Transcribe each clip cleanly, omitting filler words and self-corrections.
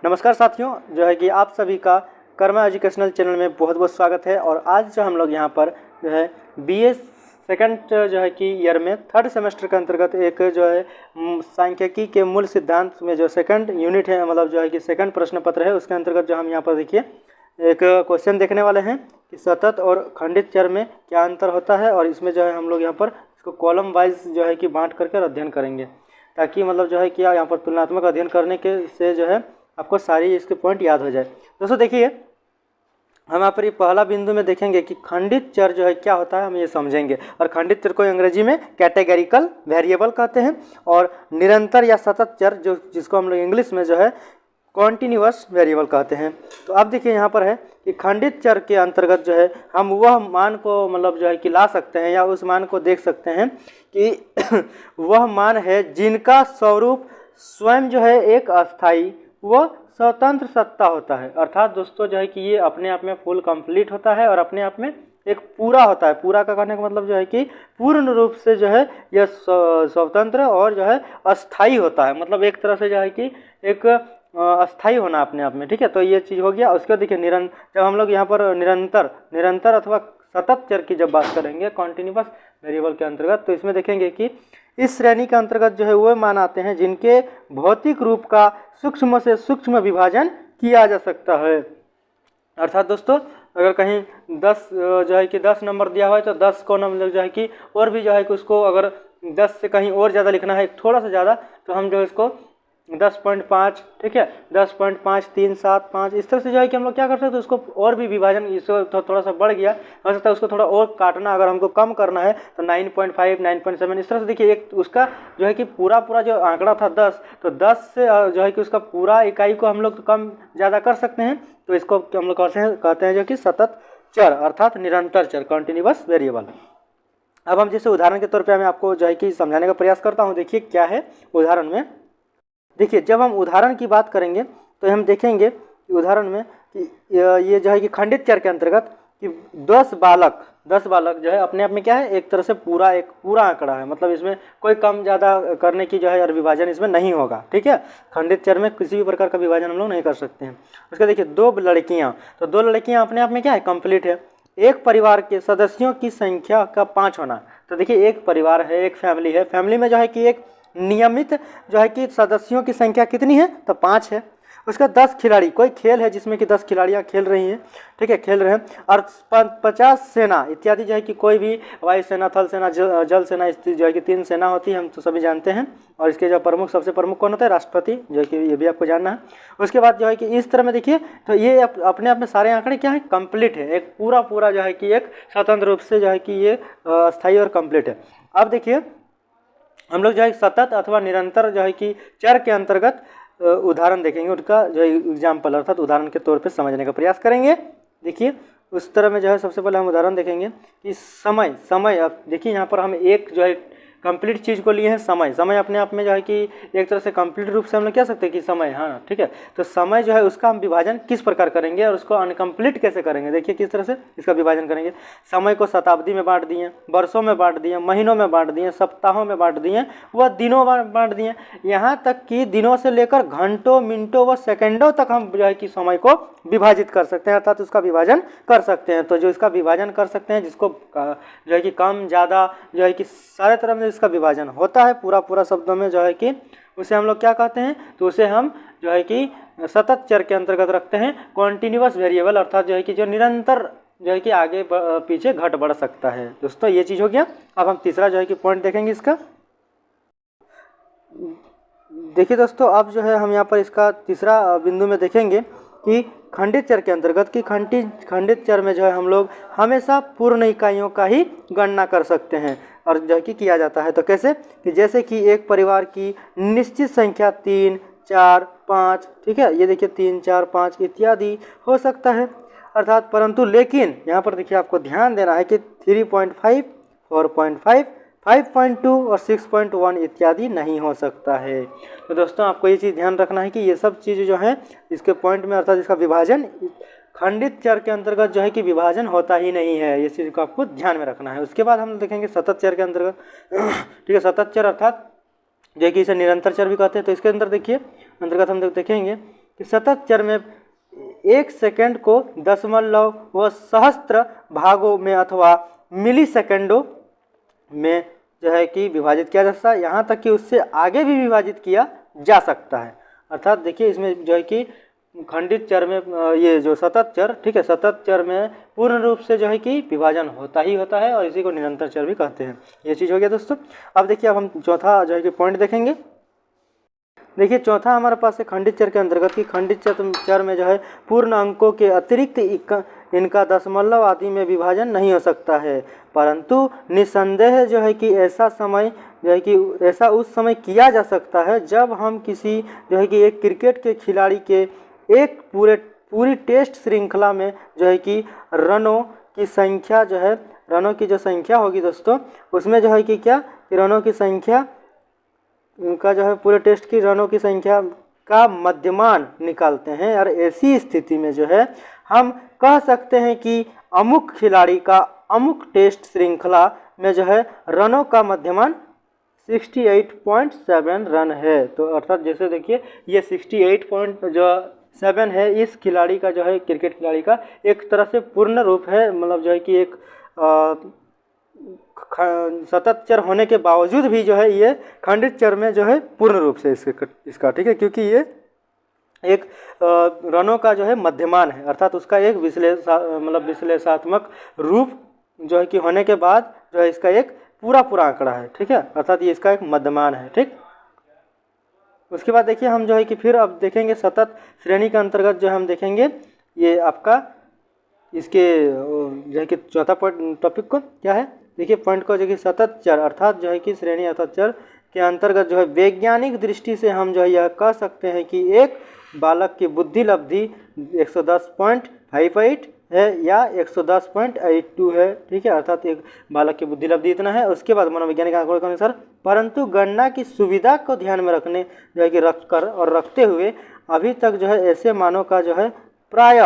नमस्कार साथियों, जो है कि आप सभी का कर्मा एजुकेशनल चैनल में बहुत बहुत स्वागत है। और आज जो हम लोग यहाँ पर जो है बीए सेकंड जो है कि ईयर में थर्ड सेमेस्टर के अंतर्गत एक जो है सांख्यिकी के मूल सिद्धांत में जो सेकंड यूनिट है, मतलब जो है कि सेकंड प्रश्न पत्र है, उसके अंतर्गत जो हम यहाँ पर देखिए एक क्वेश्चन देखने वाले हैं कि सतत और खंडित चर में क्या अंतर होता है। और इसमें जो है हम लोग यहाँ पर इसको कॉलम वाइज जो है कि बांट करके अध्ययन करेंगे, ताकि मतलब जो है कि यहाँ पर तुलनात्मक अध्ययन करने के से जो है आपको सारी इसके पॉइंट याद हो जाए। दोस्तों देखिए, हम यहाँ पर ये पहला बिंदु में देखेंगे कि खंडित चर जो है क्या होता है, हम ये समझेंगे। और खंडित चर को अंग्रेजी में कैटेगरिकल वेरिएबल कहते हैं, और निरंतर या सतत चर जो जिसको हम लोग इंग्लिश में जो है कॉन्टिन्यूअस वेरिएबल कहते हैं। तो अब देखिए यहाँ पर है कि खंडित चर के अंतर्गत जो है हम वह मान को मतलब जो है कि ला सकते हैं या उस मान को देख सकते हैं कि वह मान है जिनका स्वरूप स्वयं जो है एक अस्थाई व स्वतंत्र सत्ता होता है। अर्थात दोस्तों जो है कि ये अपने आप में फुल कंप्लीट होता है और अपने आप में एक पूरा होता है। पूरा का कहने का मतलब जो है कि पूर्ण रूप से जो है यह स्वतंत्र और जो है अस्थाई होता है, मतलब एक तरह से जो है कि एक अस्थाई होना अपने आप में। ठीक है, तो ये चीज़ हो गया। उसके बाद देखिए जब हम लोग यहाँ पर निरंतर अथवा सतत चर की जब बात करेंगे कॉन्टिन्यूअस वेरिएबल के अंतर्गत, तो इसमें देखेंगे कि इस श्रेणी के अंतर्गत जो है वो मान आते हैं जिनके भौतिक रूप का सूक्ष्म से सूक्ष्म विभाजन किया जा सकता है। अर्थात दोस्तों अगर कहीं 10 जो है कि 10 नंबर दिया हुआ है तो 10 को नंबर जो है कि और भी जो है कि उसको अगर 10 से कहीं और ज़्यादा लिखना है, थोड़ा सा ज़्यादा, तो हम जो है इसको 10.5, ठीक है, 10.5, 3, 7, 5, इस तरह से जो है कि हम लोग क्या कर सकते हैं, उसको और भी विभाजन, इसको थोड़ा सा बढ़ गया हो सकता है, उसको थोड़ा और काटना, अगर हमको कम करना है तो 9.5, 9.7, इस तरह से देखिए एक उसका जो है कि पूरा जो आंकड़ा था 10, तो 10 से जो है कि उसका पूरा इकाई को हम लोग तो कम ज़्यादा कर सकते हैं। तो इसको हम लोग कहते हैं जो कि सतत चर अर्थात निरंतर चर, कॉन्टिन्यूअस वेरिएबल। अब हम जैसे उदाहरण के तौर पर मैं आपको जो है कि समझाने का प्रयास करता हूँ। देखिए क्या है उदाहरण में। देखिए जब हम उदाहरण की बात करेंगे तो हम देखेंगे कि उदाहरण में कि ये जो है कि खंडित चर के अंतर्गत कि 10 बालक जो है अपने आप में क्या है, एक तरह से एक पूरा आंकड़ा है, मतलब इसमें कोई कम ज़्यादा करने की जो है विभाजन इसमें नहीं होगा। ठीक है, खंडित चर में किसी भी प्रकार का विभाजन हम लोग नहीं कर सकते हैं। उसके देखिए 2 लड़कियाँ, तो 2 लड़कियाँ अपने आप में क्या है, कंप्लीट है। एक परिवार के सदस्यों की संख्या का 5 होना, तो देखिए एक परिवार है, एक फैमिली है, फैमिली में जो है कि एक नियमित जो है कि सदस्यों की संख्या कितनी है, तो 5 है। उसका 10 खिलाड़ी, कोई खेल है जिसमें कि 10 खिलाड़ियाँ खेल रही हैं, ठीक है, खेल रहे हैं, और 50 सेना इत्यादि जो है कि कोई भी वायुसेना, थल सेना, जल सेना, जो है कि 3 सेना होती है, हम तो सभी जानते हैं। और इसके जो प्रमुख, सबसे प्रमुख कौन होता है, राष्ट्रपति, जो है कि ये भी आपको जानना है। उसके बाद जो है कि इस तरह में देखिए, तो ये अपने आप में सारे आंकड़े क्या है, कंप्लीट है, एक पूरा जो है कि एक स्वतंत्र रूप से जो है कि ये स्थायी और कंप्लीट है। अब देखिए हम लोग जो है सतत अथवा निरंतर जो है कि चर के अंतर्गत उदाहरण देखेंगे, उनका जो है एग्जाम्पल अर्थात उदाहरण के तौर पे समझने का प्रयास करेंगे। देखिए उस तरह में जो है सबसे पहले हम उदाहरण देखेंगे कि समय। अब देखिए यहाँ पर हम एक जो है कंप्लीट चीज़ को लिए हैं, समय अपने आप में जो है कि एक तरह से कंप्लीट रूप से हम लोग कह सकते हैं कि समय, हाँ ठीक है। तो समय जो है उसका हम विभाजन किस प्रकार करेंगे और उसको अनकम्प्लीट कैसे करेंगे, देखिए किस तरह से इसका विभाजन करेंगे। समय को शताब्दी में बांट दिए, वर्षों में बांट दिए, महीनों में बांट दिए, सप्ताहों में बांट दिए, व दिनों में बांट दिए, यहाँ तक कि दिनों से लेकर घंटों, मिनटों व सेकेंडों तक हम जो है कि समय को विभाजित कर सकते हैं, अर्थात उसका विभाजन कर सकते हैं। तो जो इसका विभाजन कर सकते हैं, जिसको जो है कि कम ज़्यादा जो है कि सारे तरह में इसका विभाजन होता है पूरा शब्दों में, जो है कि उसे हम लोग क्या कहते हैं, तो उसे हम जो है कि सतत चर के अंतर्गत रखते हैं, कॉन्टिन्यूअस वेरिएबल, अर्थात जो है कि जो निरंतर जो है कि आगे पीछे घट बढ़ सकता है। दोस्तों ये चीज़ हो गया। अब हम तीसरा जो है कि पॉइंट देखेंगे इसका। देखिए दोस्तों, अब जो है हम यहाँ पर इसका तीसरा बिंदु में देखेंगे कि खंडित चर के अंतर्गत कि खंडित चर में जो है हम लोग हमेशा पूर्ण इकाइयों का ही गणना कर सकते हैं, और जो है कि किया जाता है। तो कैसे, कि जैसे कि एक परिवार की निश्चित संख्या 3, 4, 5, ठीक है, ये देखिए 3, 4, 5 इत्यादि हो सकता है, अर्थात परंतु लेकिन यहाँ पर देखिए आपको ध्यान देना है कि 3.5, 4.5, 5.2 और 6.1 इत्यादि नहीं हो सकता है। तो दोस्तों आपको ये चीज़ ध्यान रखना है कि ये सब चीज़ जो है इसके पॉइंट में, अर्थात इसका विभाजन खंडित चर के अंतर्गत जो है कि विभाजन होता ही नहीं है, ये चीज़ को आपको ध्यान में रखना है। उसके बाद हम देखेंगे सतत चर के अंतर्गत, ठीक है, सतत चर अर्थात जो कि इसे निरंतर चर भी कहते हैं। तो इसके अंदर देखिए अंतर्गत हम देखेंगे कि सतत चर में 1 सेकंड को दशमलव व सहस्त्र भागों में अथवा मिली सेकंडों में जो है कि विभाजित किया जा सकता है, यहाँ तक कि उससे आगे भी विभाजित किया जा सकता है। अर्थात देखिए इसमें जो है कि खंडित चर में ये जो सतत चर, ठीक है, सतत चर में पूर्ण रूप से जो है कि विभाजन होता ही होता है और इसी को निरंतर चर भी कहते हैं। ये चीज़ हो गया दोस्तों। अब देखिए अब हम चौथा जो है कि पॉइंट देखेंगे। देखिए चौथा हमारे पास है खंडित चर के अंतर्गत कि खंडित चर में जो है पूर्ण अंकों के अतिरिक्त इनका दशमलव आदि में विभाजन नहीं हो सकता है, परंतु निसंदेह जो है कि ऐसा समय जो है कि ऐसा उस समय किया जा सकता है जब हम किसी जो है कि एक क्रिकेट के खिलाड़ी के एक पूरी टेस्ट श्रृंखला में जो है कि रनों की संख्या जो है, रनों की जो संख्या होगी दोस्तों, उसमें जो है कि क्या रनों की संख्या उनका जो है पूरे टेस्ट की रनों की संख्या का मध्यमान निकालते हैं। और ऐसी स्थिति में जो है हम कह सकते हैं कि अमुक खिलाड़ी का अमुक टेस्ट श्रृंखला में जो है रनों का मध्यमान 68.7 रन है। तो अर्थात जैसे देखिए ये 68.7 है इस खिलाड़ी का जो है, क्रिकेट खिलाड़ी का एक तरह से पूर्ण रूप है, मतलब जो है कि एक सतत चर होने के बावजूद भी जो है ये खंडित चर में जो है पूर्ण रूप से इसका ठीक है, क्योंकि ये एक रनों का जो है मध्यमान है, अर्थात उसका एक विश्लेषणात्मक रूप जो है कि होने के बाद जो है इसका एक पूरा आंकड़ा है, ठीक है, अर्थात ये इसका एक मध्यमान है। ठीक, उसके बाद देखिए हम जो है कि फिर अब देखेंगे सतत श्रेणी के अंतर्गत जो हम देखेंगे ये आपका इसके जो है कि चौथा टॉपिक को क्या है, देखिए पॉइंट को जो कि सतत चर अर्थात जो है कि श्रेणी अर्थात चर के अंतर्गत जो है वैज्ञानिक दृष्टि से हम जो है यह कह सकते हैं कि एक बालक की बुद्धि लब्धि 110.58 है या 110.82 है, ठीक है, अर्थात एक बालक की बुद्धि लब्धि इतना है। उसके बाद मनोवैज्ञानिक आंकड़ों के अनुसार परंतु गणना की सुविधा को ध्यान में रखने जो है कि रखते हुए अभी तक जो है ऐसे मानों का जो है प्राय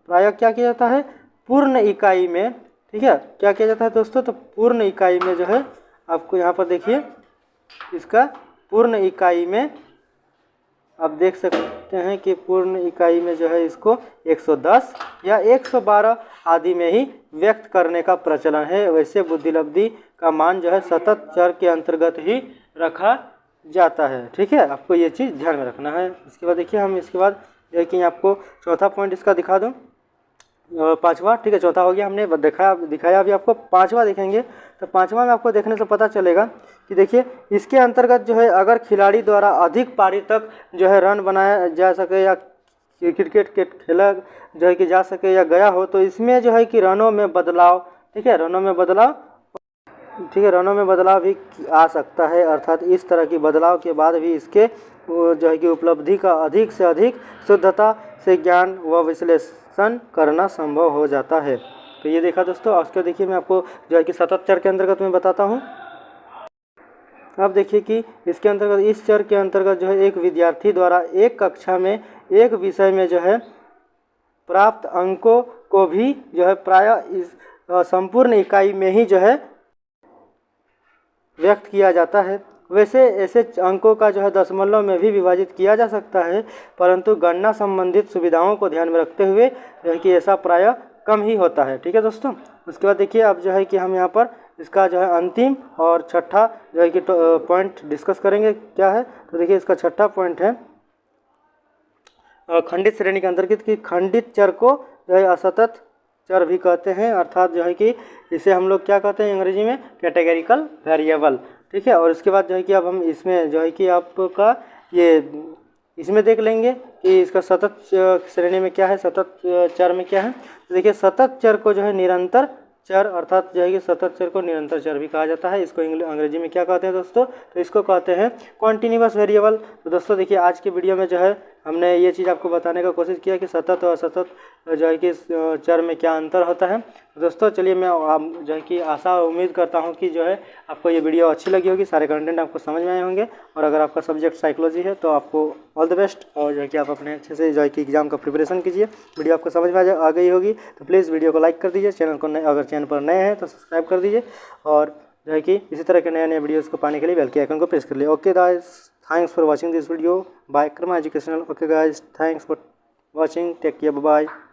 क्या किया जाता है पूर्ण इकाई में, ठीक है, क्या किया जाता है दोस्तों, तो पूर्ण इकाई में जो है आपको यहाँ पर देखिए इसका पूर्ण इकाई में आप देख सकते हैं कि पूर्ण इकाई में जो है इसको 110 या 112 आदि में ही व्यक्त करने का प्रचलन है। वैसे बुद्धि लब्धि का मान जो है सतत चर के अंतर्गत ही रखा जाता है, ठीक है, आपको ये चीज़ ध्यान में रखना है। इसके बाद देखिए हम इसके बाद जो है कि आपको चौथा पॉइंट इसका दिखा दूँ, पांचवा, ठीक है, चौथा हो गया, हमने दिखाया अभी आपको पांचवा देखेंगे। तो पांचवा में आपको देखने से पता चलेगा कि देखिए इसके अंतर्गत जो है अगर खिलाड़ी द्वारा अधिक पारी तक जो है रन बनाया जा सके या क्रिकेट के खेला जो है कि जा सके या गया हो तो इसमें जो है कि रनों में बदलाव, ठीक है, रनों में बदलाव भी आ सकता है, अर्थात इस तरह की बदलाव के बाद भी इसके जो है कि उपलब्धि का अधिक से अधिक शुद्धता से ज्ञान व विश्लेषण करना संभव हो जाता है। तो ये देखा दोस्तों। उसके देखिए मैं आपको जो है कि सतत चर के अंतर्गत में बताता हूँ। अब देखिए कि इसके अंतर्गत इस चर के अंतर्गत जो है एक विद्यार्थी द्वारा एक कक्षा में एक विषय में जो है प्राप्त अंकों को भी जो है प्रायः इस संपूर्ण इकाई में ही जो है व्यक्त किया जाता है। वैसे ऐसे अंकों का जो है दशमलव में भी विभाजित किया जा सकता है, परंतु गणना संबंधित सुविधाओं को ध्यान में रखते हुए जो है कि ऐसा प्रायः कम ही होता है, ठीक है दोस्तों। उसके बाद देखिए अब जो है कि हम यहाँ पर इसका जो है अंतिम और छठा जो है कि पॉइंट डिस्कस करेंगे क्या है। तो देखिए इसका छठा पॉइंट है खंडित श्रेणी के अंतर्गत कि खंडित चर को जो है असतत चर भी कहते हैं, अर्थात जो है कि इसे हम लोग क्या कहते हैं अंग्रेजी में कैटेगरिकल वेरिएबल, ठीक है। और इसके बाद जो है कि अब हम इसमें जो है कि आपका ये इसमें देख लेंगे कि इसका सतत श्रेणी में क्या है, सतत चर में क्या है। तो देखिए सतत चर को जो है निरंतर चर अर्थात जो है कि सतत चर को निरंतर चर भी कहा जाता है। इसको अंग्रेजी में क्या कहते हैं दोस्तों, तो इसको कहते हैं कॉन्टिन्यूअस वेरिएबल। तो दोस्तों देखिए आज की वीडियो में जो है हमने ये चीज़ आपको बताने का कोशिश किया कि सतत और असतत जो है कि चर में क्या अंतर होता है। दोस्तों चलिए मैं जो है कि आशा उम्मीद करता हूँ कि जो है आपको ये वीडियो अच्छी लगी होगी, सारे कंटेंट आपको समझ में आए होंगे। और अगर आपका सब्जेक्ट साइकोलॉजी है तो आपको ऑल द बेस्ट, और जो है कि आप अपने अच्छे से जो है कि एग्जाम का प्रिपरेशन कीजिए। वीडियो आपको समझ में आ गई होगी तो प्लीज़ वीडियो को लाइक कर दीजिए, चैनल को अगर चैनल पर नए हैं तो सब्सक्राइब कर दीजिए, और जो है कि इसी तरह के नए वीडियोज़ को पाने के लिए बेल के आइकन को प्रेस कर लिए। Okay guys. Thanks for watching this video by Karma Educational. Okay guys, thanks for watching. Take care. Bye bye.